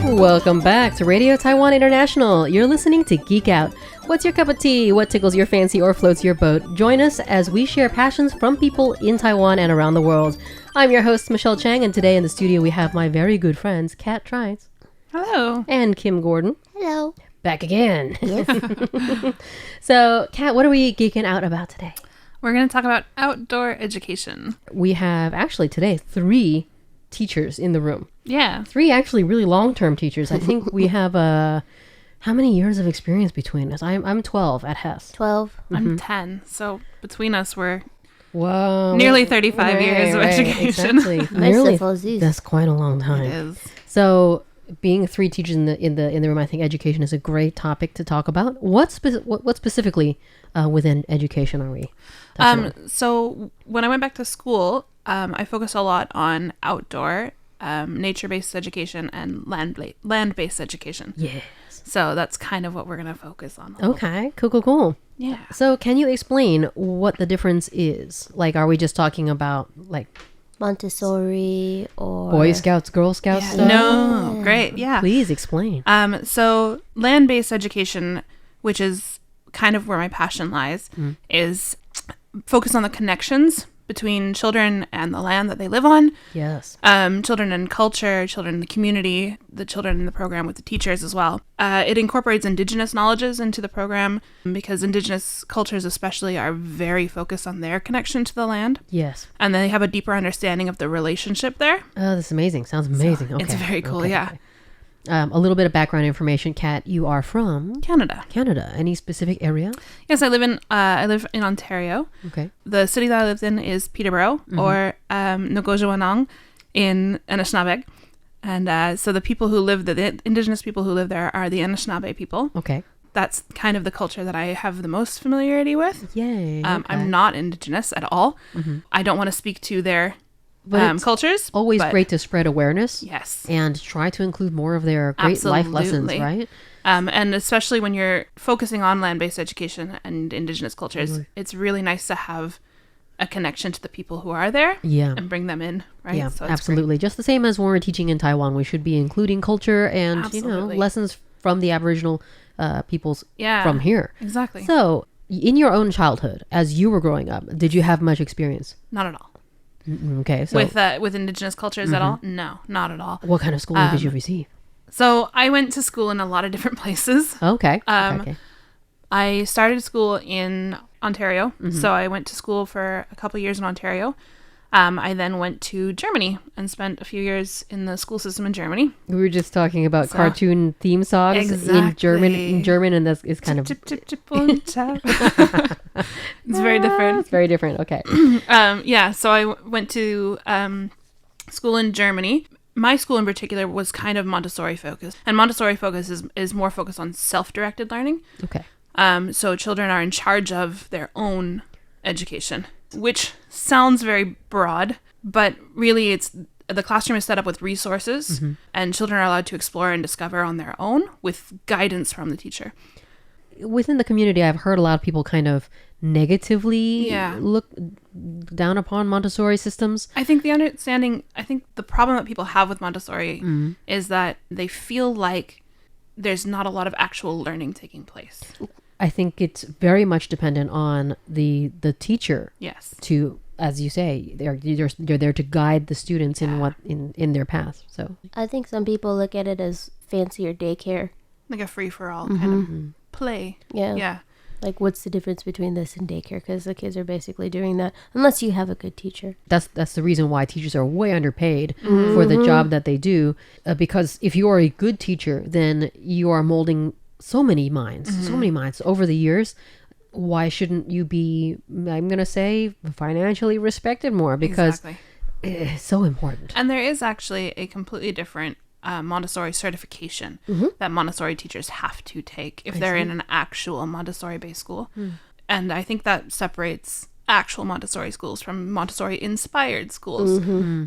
Welcome back to Radio Taiwan International. You're listening to Geek Out. What's your cup of tea? What tickles your fancy or floats your boat? Join us as we share passions from people in Taiwan and around the world. I'm your host, Michelle Chang, and today in the studio we have my very good friends, Kat Trites. Hello. And Kim Gordon. Hello. Back again. Yes. So, Kat, what are we geeking out about today? We're going to talk about outdoor education. We have actually today 3 teachers in the room. Yeah. 3 actually really long-term teachers. I think we have how many years of experience between us? I'm 12 at Hess. 12. I'm 10. So between us, we're Whoa. nearly 35 years of education. Exactly. Nearly. Merci. That's quite a long It time. is. So being 3 teachers in the room, I think education is a great topic to talk about. What specifically within education are we touching on? So when I went back to school, I focused a lot on outdoor, nature-based education and land-based education. Yes. So that's kind of what we're going to focus on. Okay. Cool. Yeah. So can you explain what the difference is? Like, are we just talking about like Montessori or Boy Scouts, Girl Scouts Yeah. stuff? No. Great. Yeah. Please explain. So land-based education, which is kind of where my passion lies, is focused on the connections between children and the land that they live on, Yes. children and culture, children in the community, the children in the program with the teachers as well. It incorporates indigenous knowledges into the program because indigenous cultures especially are very focused on their connection to the land, Yes. and they have a deeper understanding of the relationship there. Oh, that's amazing. Sounds amazing. Okay. It's very cool, Okay, yeah. okay. A little bit of background information. Kat, you are from Canada. Canada. Any specific area? Yes, I live in Ontario. Okay. The city that I lived in is Peterborough or Nogojawanong in Anishinaabe. And so the people who live, the indigenous people who live there are the Anishinaabe people. Okay. That's kind of the culture that I have the most familiarity with. Yay. Okay. I'm not indigenous at all. I don't want to speak to their But it's cultures. always but great to spread awareness. Yes. And try to include more of their great life lessons, Absolutely. right? And especially when you're focusing on land-based education and indigenous cultures, it's really nice to have a connection to the people who are there Yeah. and bring them in, right? Yeah, So it's absolutely. Just the same as when we're teaching in Taiwan, we should be including culture and, Absolutely. lessons from the Aboriginal peoples Yeah. from here. Great. Exactly. So, in your own childhood, as you were growing up, did you have much experience? Not at all. Okay, so With indigenous cultures at all? No, not at all. what kind of schooling did you receive? So I went to school in a lot of different places. Okay. Okay. I started school in Ontario. So I went to school for a couple years in Ontario. I then went to Germany and spent a few years in the school system in Germany. We were just talking about cartoon theme songs in German, and that's it's kind of Chip, chip, chip, und chap. It's very different. It's very different. Okay. Yeah, so I went to school in Germany. My school in particular was kind of Montessori focused. And Montessori focus is more focused on self-directed learning. Okay. So children are in charge of their own education, which sounds very broad, but really it's the classroom is set up with resources and children are allowed to explore and discover on their own with guidance from the teacher. Within the community, I've heard a lot of people kind of negatively look down upon Montessori systems. I think the problem that people have with Montessori is that they feel like there's not a lot of actual learning taking place. I think it's very much dependent on the teacher. Yes. To, as you say, they're there to guide the students in what in their path. So I think some people look at it as fancier daycare. Like a free-for-all kind of play. Yeah. Yeah. Like, what's the difference between this and daycare? Because the kids are basically doing that, unless you have a good teacher. that's the reason why teachers are way underpaid for the job that they do. Because if you are a good teacher, then you are molding so many minds over the years. Why shouldn't you be, I'm going to say, financially respected more? Because it's so important. And there is actually a completely different Montessori certification that Montessori teachers have to take if they're in an actual Montessori-based school. And I think that separates actual Montessori schools from Montessori-inspired schools.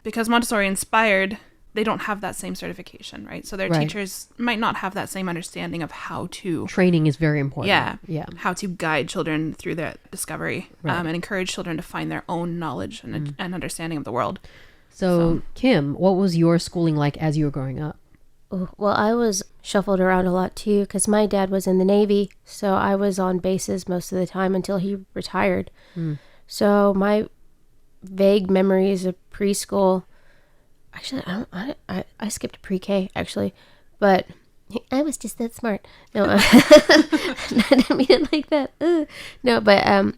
Because Montessori-inspired they don't have that same certification, right? So their Right. teachers might not have that same understanding of how to, Training is very important. yeah, how to guide children through their discovery, Right. and encourage children to find their own knowledge and understanding of the world. So, Kim, what was your schooling like as you were growing up? Oh, well, I was shuffled around a lot too because my dad was in the Navy, so I was on bases most of the time until he retired. So my vague memories of preschool, actually, I skipped pre-K actually, but I was just that smart. No, I didn't mean it like that. No, but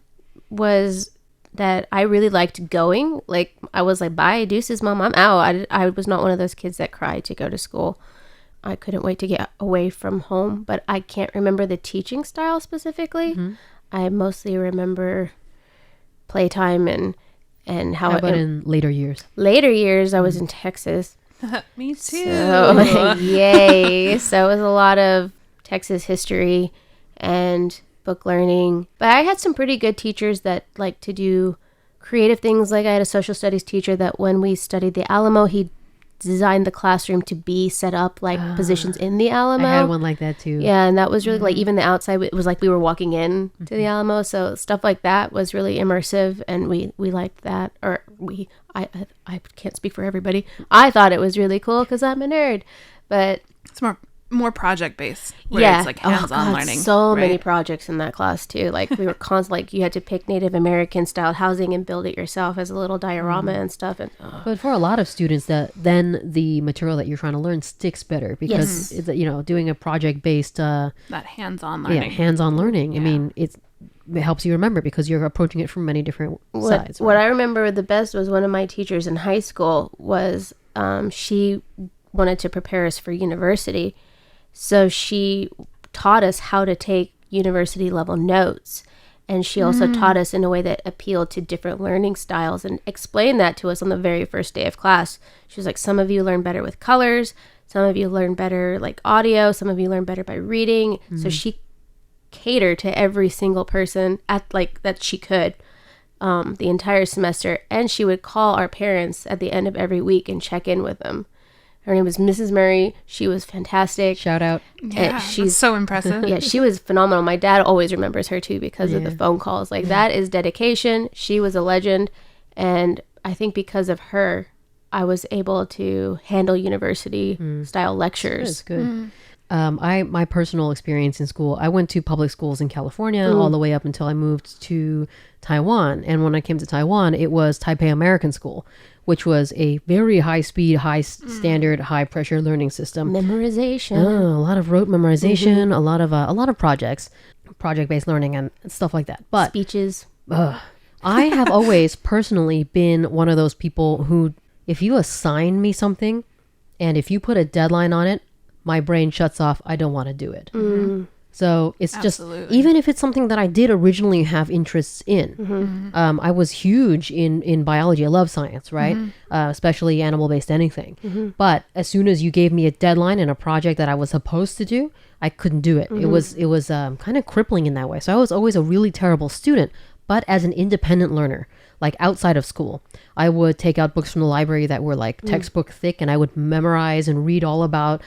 was that I really liked going. Like I was like, bye, deuces, mom, I'm out. I was not one of those kids that cried to go to school. I couldn't wait to get away from home, but I can't remember the teaching style specifically. I mostly remember playtime and how, How about in later years? later years I was in Texas. Me too. So, yay. So it was a lot of Texas history and book learning. But I had some pretty good teachers that liked to do creative things. Like I had a social studies teacher that when we studied the Alamo, he designed the classroom to be set up like positions in the Alamo. I had one like that too. Yeah, and that was really like even the outside, it was like we were walking in to the Alamo. So stuff like that was really immersive, and we liked that. Or I can't speak for everybody. I thought it was really cool because I'm a nerd, but It's more project based, where yeah, it's like hands-on learning. So many right? projects in that class too. Like we were constantly like you had to pick Native American style housing and build it yourself as a little diorama and stuff. And But for a lot of students, then the material that you're trying to learn sticks better because it's, doing a project based That hands-on learning. hands-on learning. I mean, it helps you remember because you're approaching it from many different sides. What I remember the best was one of my teachers in high school was she wanted to prepare us for university. So she taught us how to take university level notes. And she also taught us in a way that appealed to different learning styles and explained that to us on the very first day of class. She was like, some of you learn better with colors. Some of you learn better like audio. Some of you learn better by reading. So she catered to every single person at like that she could the entire semester. And she would call our parents at the end of every week and check in with them. Her name was Mrs. Murray. She was fantastic. Shout out. Yeah, she's so impressive. Yeah, she was phenomenal. My dad always remembers her too because of the phone calls. Like that is dedication. She was a legend. And I think because of her, I was able to handle university style lectures. That's good. My personal experience in school, I went to public schools in California all the way up until I moved to Taiwan. And when I came to Taiwan, it was Taipei American School, which was a very high speed, high standard, high pressure learning system. Memorization. A lot of rote memorization, a lot of projects, project based learning and stuff like that. But Speeches. I have always personally been one of those people who, if you assign me something and if you put a deadline on it, my brain shuts off. I don't want to do it. So it's Absolutely. just, even if it's something that I did originally have interests in, I was huge in biology. I love science, right? Especially animal-based anything. But as soon as you gave me a deadline and a project that I was supposed to do, I couldn't do it. It was kind of crippling in that way. So I was always a really terrible student, but as an independent learner, like outside of school, I would take out books from the library that were like textbook thick, and I would memorize and read all about,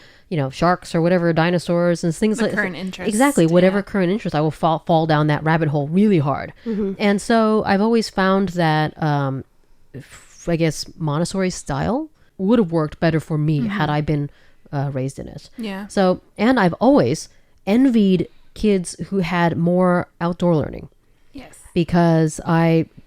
sharks or whatever, dinosaurs and things The like current interest. Exactly, whatever current interest, I will fall down that rabbit hole really hard. And so I've always found that, I guess, Montessori style would have worked better for me had I been raised in it. Yeah. So, and I've always envied kids who had more outdoor learning. Yes. Because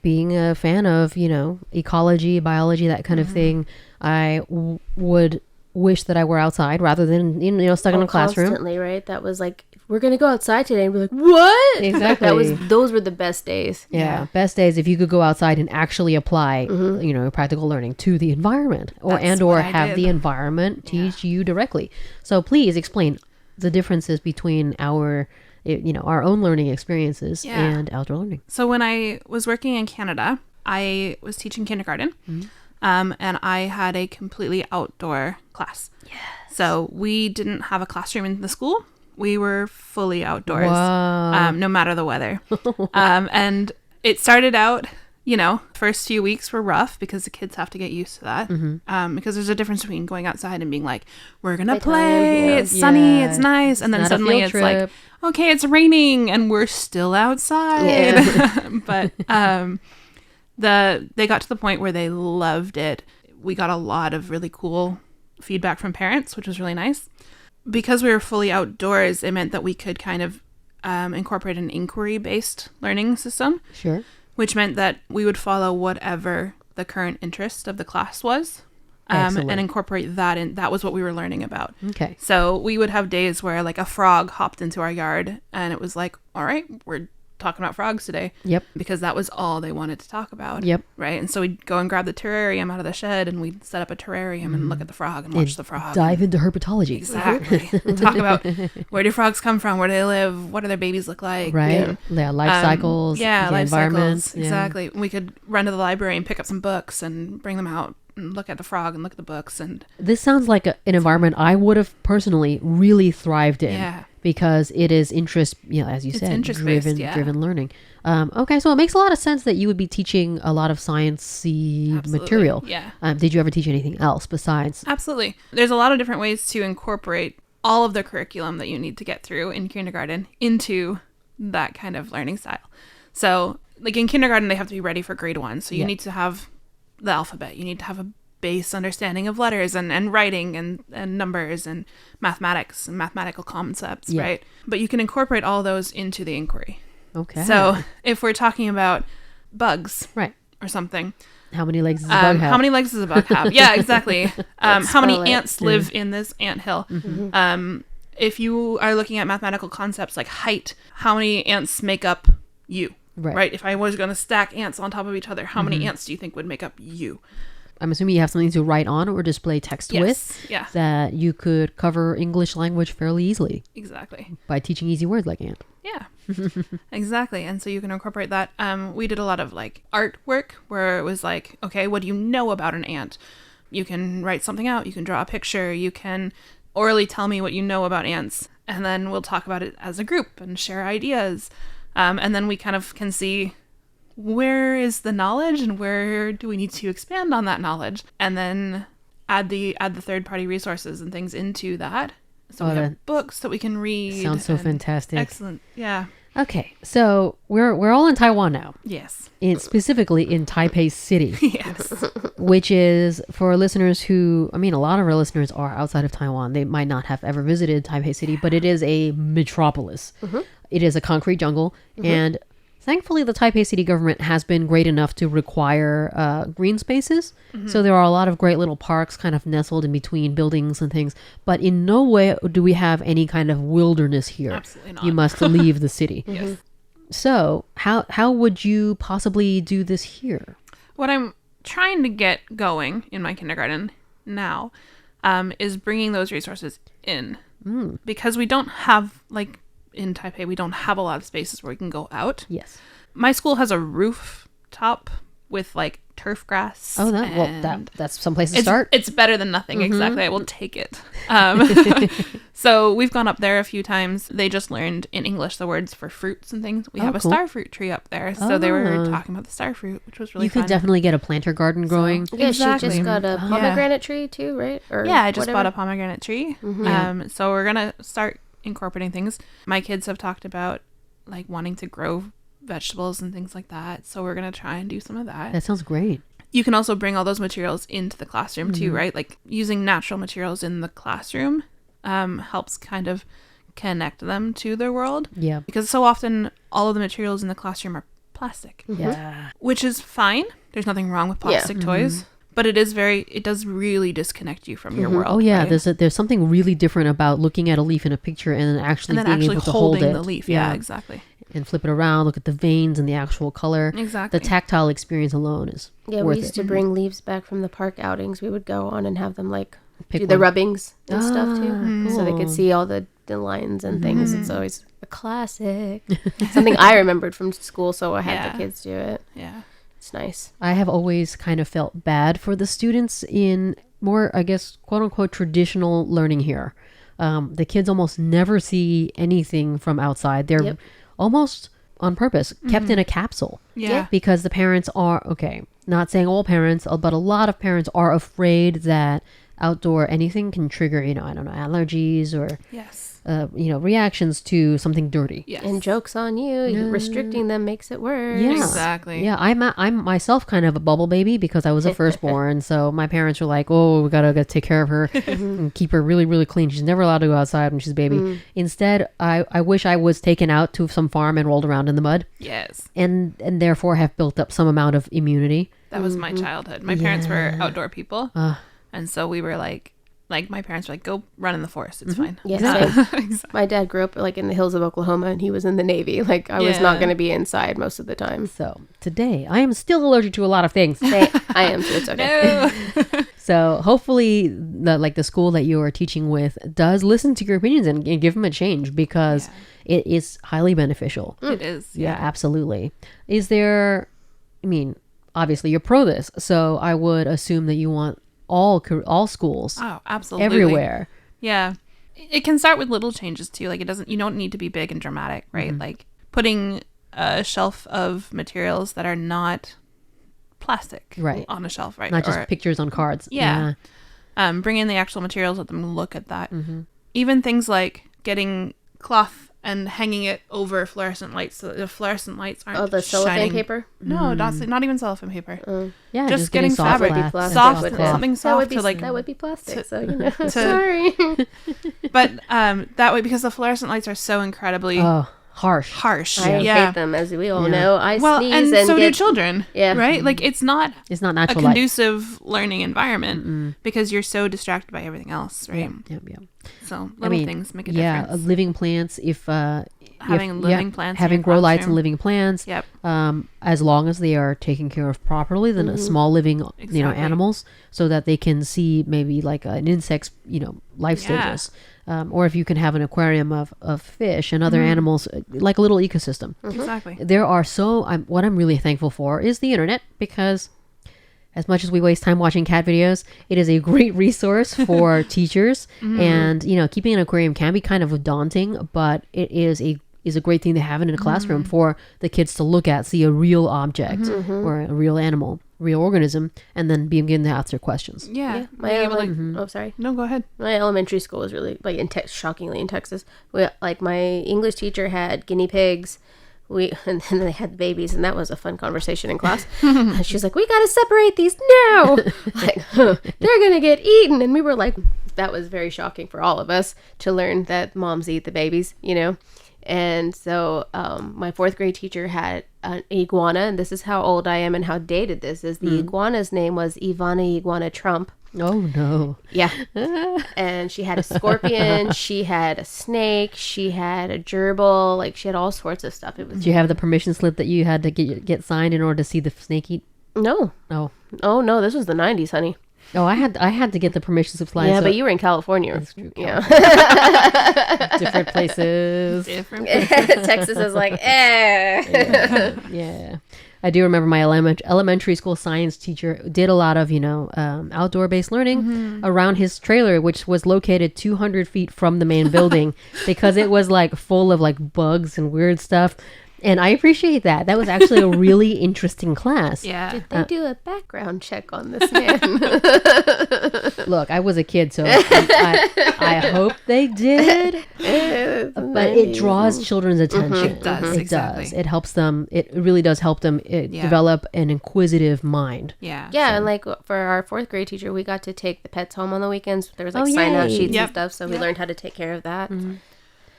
being a fan of, ecology, biology, that kind of thing, I would wish that I were outside rather than, stuck in a classroom. Constantly, right? That was like, we're going to go outside today. And we're like, what? Exactly. Those were the best days. Yeah. Best days if you could go outside and actually apply, practical learning to the environment or have the environment teach you directly. So please explain the differences between our own learning experiences and outdoor learning. So when I was working in Canada, I was teaching kindergarten, and I had a completely outdoor class. Yes. So we didn't have a classroom in the school. We were fully outdoors, Wow. no matter the weather. And it started out you know, first few weeks were rough because the kids have to get used to that. Because there's a difference between going outside and being like, we're going to play, yeah. it's sunny, Yeah. it's nice. And then not a suddenly field it's like, trip. okay, it's raining and we're still outside. Yeah. But they got to the point where they loved it. We got a lot of really cool feedback from parents, which was really nice. Because we were fully outdoors, it meant that we could kind of incorporate an inquiry-based learning system, Sure. which meant that we would follow whatever the current interest of the class was, Excellent. and incorporate that in. That was what we were learning about. Okay. So we would have days where like a frog hopped into our yard and it was like, all right, we're talking about frogs today. Yep. Because that was all they wanted to talk about. Yep. Right. And so we'd go and grab the terrarium out of the shed and we'd set up a terrarium and look at the frog and watch the frog. Dive into herpetology. Exactly. Talk about where do frogs come from? Where do they live? What do their babies look like? Right. Yeah. Life cycles. Yeah, life environment. cycles. Exactly. We could run to the library and pick up some books and bring them out and look at the frog and look at the books. And This sounds like an environment I would have personally really thrived in. Yeah. Because it is interest, as you said, interest-based, yeah. driven learning. Okay, so it makes a lot of sense that you would be teaching a lot of sciencey Absolutely. material. Yeah. Did you ever teach anything else besides? Absolutely. There's a lot of different ways to incorporate all of the curriculum that you need to get through in kindergarten into that kind of learning style. So, like in kindergarten, they have to be ready for grade 1. So you Yeah. need to have the alphabet. You need to have a base understanding of letters and writing and numbers and mathematics and mathematical concepts, Yeah. right? But you can incorporate all those into the inquiry. Okay. So if we're talking about bugs right. or something, How many legs does a bug have? how many legs does a bug have? Yeah, exactly. How many Scarlet. ants live in this anthill? If you are looking at mathematical concepts like height, how many ants make up you? Right. If I was going to stack ants on top of each other, how many ants do you think would make up you? I'm assuming you have something to write on or display text with Yeah, that you could cover English language fairly easily exactly. by teaching easy words like ant. Yeah, exactly. And so you can incorporate that. We did a lot of like artwork where it was like, okay, what do you know about an ant? You can write something out. You can draw a picture. You can orally tell me what you know about ants. And then we'll talk about it as a group and share ideas. And then we kind of can see where is the knowledge and where do we need to expand on that knowledge, and then add the third party resources and things into that. So we have books that we can read. Sounds so and fantastic. Excellent. Yeah. Okay, so we're all in Taiwan now. Yes. Specifically in Taipei City, Yes. which is for listeners who, a lot of our listeners are outside of Taiwan. They might not have ever visited Taipei City, but it is a metropolis. It is a concrete jungle, and thankfully, the Taipei city government has been great enough to require green spaces. So there are a lot of great little parks kind of nestled in between buildings and things. But in no way do we have any kind of wilderness here. Absolutely not. You must leave the city. Yes. So how would you possibly do this here? What I'm trying to get going in my kindergarten now is bringing those resources in. Because we don't have, like in Taipei, we don't have a lot of spaces where we can go out. Yes. My school has a rooftop with like turf grass. Oh, and that's some place to start. It's better than nothing. Exactly. I will take it. So we've gone up there a few times. They just learned in English the words for fruits and things. We have a cool. star fruit tree up there. So they were talking about the star fruit, which was really You fun. could definitely get a planter garden growing. Yeah, Exactly. she just got a pomegranate tree too, right? Or Yeah, I just whatever. bought a pomegranate tree. So we're going to start incorporating things. My kids have talked about like wanting to grow vegetables and things like that. So we're going to try and do some of that. That sounds great. You can also bring all those materials into the classroom too, right? Like using natural materials in the classroom helps kind of connect them to their world. Yeah. Because so often all of the materials in the classroom are plastic, Yeah. which is fine. There's nothing wrong with plastic toys, but it does really disconnect you from your world. Oh yeah, right? there's something really different about looking at a leaf in a picture and then actually and then being actually able to hold holding it. the leaf. Yeah, exactly. And flip it around, look at the veins and the actual color. Exactly. The tactile experience alone is Yeah, worth we used it. to bring leaves back from the park outings. We would go on and have them like Pick do the one. rubbings and stuff too, so they cool. could see all the lines and things. It's always a classic. Something I remembered from school, so I had Yeah. the kids do it. Yeah. It's nice. I have always kind of felt bad for the students in more, I guess, quote unquote, traditional learning here. The kids almost never see anything from outside. They're Yep. almost on purpose, kept in a capsule. Yeah. Because the parents are, okay, not saying all parents, but a lot of parents are afraid that outdoor anything can trigger, I don't know, allergies or, Yes. Reactions to something dirty. Yes. And joke's on you. Restricting them makes it worse. Yeah. Exactly. Yeah, I'm myself kind of a bubble baby because I was a firstborn. So my parents were like, oh, we gotta take care of her and keep her really, really clean. She's never allowed to go outside when she's a baby. Instead, I wish I was taken out to some farm and rolled around in the mud Yes. and therefore have built up some amount of immunity. That was my childhood. My parents were outdoor people. And so we were like my parents were like, go run in the forest. It's fine. Yeah, same. Exactly. My dad grew up like in the hills of Oklahoma, and he was in the Navy. Like I was not Yeah. going to be inside most of the time. So today, I am still allergic to a lot of things. I am too. It's okay. No. So hopefully, the school that you are teaching with does listen to your opinions and give them a change because it is highly beneficial. It is. Yeah, absolutely. Is there? I mean, obviously you're pro this, so I would assume that you want all schools Oh, absolutely. everywhere. Yeah. It can start with little changes too. Like you don't need to be big and dramatic, right? Like putting a shelf of materials that are not plastic Right. on a shelf, right? Not just pictures on cards. Yeah. Bring in the actual materials, let them look at that. Mm-hmm. Even things like getting cloth and hanging it over fluorescent lights so that the fluorescent lights aren't Oh, the cellophane shining. paper. No, not even cellophane paper. Yeah, Just getting getting soft fabric. cloth. Plastic Soft, would- something That soft would be to like. that would be plastic. to- So you know, to- sorry. But that way, because the fluorescent lights are so incredibly Oh, harsh. harsh. I yeah. hate them, as we all Yeah. know. I Well, sneeze and and so do get children. Yeah. Right? Like it's not It's not a natural light. conducive learning environment because you're so distracted by everything else, right? Yep. So little things make a yeah, difference. living plants. If Having living plants in having your grow lights and classroom. living plants. Yep. As long as they are taken care of properly, then a small living, Exactly. animals, so that they can see maybe like an insect's, life Yeah. stages. Or if you can have an aquarium of fish and other animals, like a little ecosystem. Exactly. There are what I'm really thankful for is the internet, because as much as we waste time watching cat videos, it is a great resource for teachers. And, keeping an aquarium can be kind of daunting, but it is a great thing to have in a classroom for the kids to look at, see a real object or a real animal, real organism, and then begin to answer questions. Yeah. my Being able to- oh sorry. No, go ahead. My elementary school was really like shockingly in Texas. Like my English teacher had guinea pigs. And then they had babies, and that was a fun conversation in class. And she's like, "We gotta separate these now. Like, they're gonna get eaten." And we were like, that was very shocking for all of us to learn that moms eat the babies, And so my fourth grade teacher had an iguana, and this is how old I am and how dated this is. The iguana's name was Ivana Iguana Trump. Oh, no. Yeah. And she had a scorpion, she had a snake, she had a gerbil, like she had all sorts of stuff. It was Do you have the permission slip that you had to get signed in order to see the snake eat? no. Oh. Oh no, this was the 90s, honey. Oh, I had to get the permission slip signed. Yeah, so but you were in California. That's true, Yeah. different places. Different. Texas is like, Yeah. I do remember my elementary school science teacher did a lot of, outdoor based learning around his trailer, which was located 200 feet from the main building because it was like full of like bugs and weird stuff. And I appreciate that. That was actually a really interesting class. Yeah. Did they do a background check on this man? Look, I was a kid, so I hope they did. But it draws children's attention. It does, It exactly. does. It helps them. It really does help them develop an inquisitive mind. Yeah. Yeah, and like for our fourth grade teacher, we got to take the pets home on the weekends. There was like Oh, sign out yay. sheets Yep. and stuff, so we learned how to take care of that.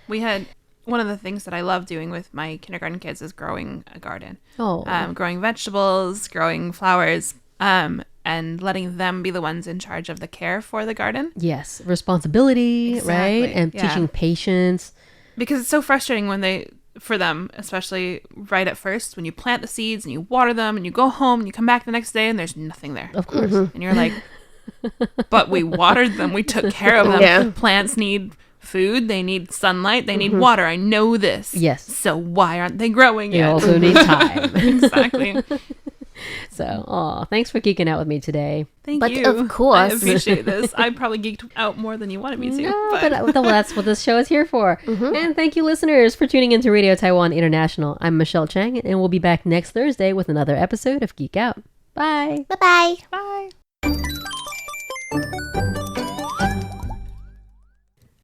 We had one of the things that I love doing with my kindergarten kids is growing a garden. Oh, Growing vegetables, growing flowers, and letting them be the ones in charge of the care for the garden. yes. Responsibility, right? Exactly, And yeah. teaching patience. Because it's so frustrating for them, especially right at first, when you plant the seeds and you water them and you go home and you come back the next day and there's nothing there. Of course. And you're like, but we watered them. We took care of them. Yeah. Plants need food. They need sunlight. They need water. I know this. Yes. So why aren't they growing They yet? also need time. Exactly. So, thanks for geeking out with me today. Thank But you. of course. I appreciate this. I probably geeked out more than you wanted me to. No, but well, that's what this show is here for. And thank you, listeners, for tuning into Radio Taiwan International. I'm Michelle Chang, and we'll be back next Thursday with another episode of Geek Out. Bye. Bye-bye. bye.